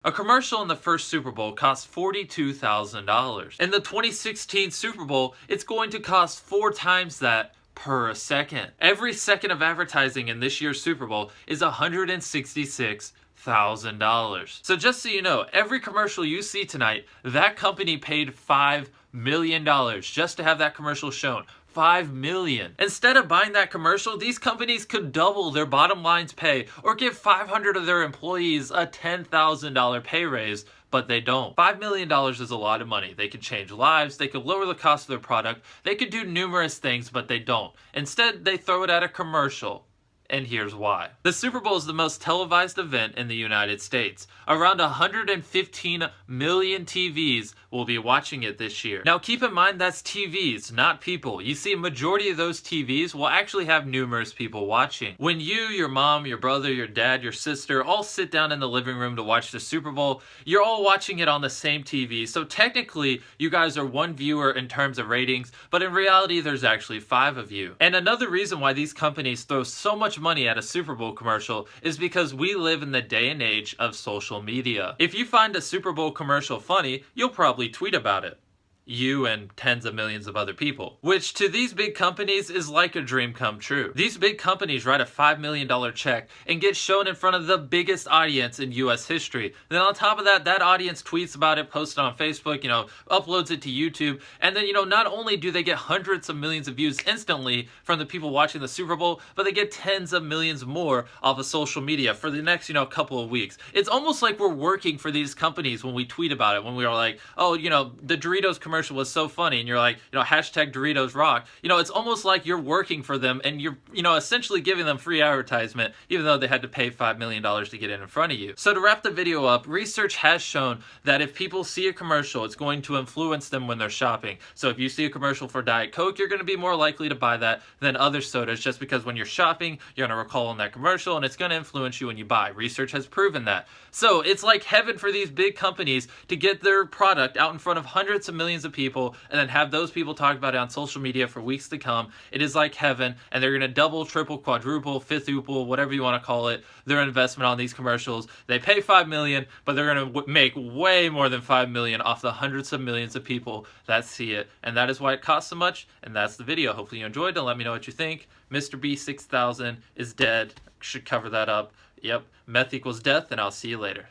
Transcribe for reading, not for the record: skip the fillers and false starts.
A commercial in the first Super Bowl cost $42,000. In the 2016 Super Bowl, it's going to cost 4 times that per second. Every second of advertising in this year's Super Bowl is $166,000. So just so you know, every commercial you see tonight, that company paid $5 million just to have that commercial shown. $5 million. Instead of buying that commercial, these companies could double their bottom line's pay or give 500 of their employees a $10,000 pay raise, but they don't. $5 million is a lot of money. They could change lives, they could lower the cost of their product, they could do numerous things, but they don't. Instead, they throw it at a commercial. And here's why. The Super Bowl is the most televised event in the United States. Around 115 million TVs will be watching it this year. Now keep in mind that's TVs, not people. You see, a majority of those TVs will actually have numerous people watching. When you, your mom, your brother, your dad, your sister all sit down in the living room to watch the Super Bowl, you're all watching it on the same TV. So technically, you guys are one viewer in terms of ratings, but in reality, there's actually 5 of you. And another reason why these companies throw so much money at a Super Bowl commercial is because we live in the day and age of social media. If you find a Super Bowl commercial funny, you'll probably tweet about it. You and tens of millions of other people, which to these big companies is like a dream come true. These big companies write a $5 million check and get shown in front of the biggest audience in US history. Then on top of that, that audience tweets about it, posts it on Facebook, uploads it to YouTube, and then, not only do they get hundreds of millions of views instantly from the people watching the Super Bowl, but they get tens of millions more off of social media for the next, couple of weeks. It's almost like we're working for these companies when we tweet about it, when we are like, oh, the Doritos commercial was so funny, and you're like, hashtag Doritos rock. It's almost like you're working for them, and you're, essentially giving them free advertisement, even though they had to pay $5 million to get in front of you. So to wrap the video up, research has shown that if people see a commercial, it's going to influence them when they're shopping. So if you see a commercial for Diet Coke, you're going to be more likely to buy that than other sodas, just because when you're shopping, you're going to recall on that commercial, and it's going to influence you when you buy. Research has proven that. So it's like heaven for these big companies to get their product out in front of hundreds of millions of people and then have those people talk about it on social media for weeks to come. It is like heaven, and they're going to double, triple, quadruple, fifth-uple, whatever you want to call it, their investment on these commercials. They pay $5 million, but they're going to make way more than $5 million off the hundreds of millions of people that see it, and that is why it costs so much. And that's the video. Hopefully you enjoyed it. Let me know what you think. Mr. B 6000 is dead. Should cover that up. Yep, meth equals death, and I'll see you later.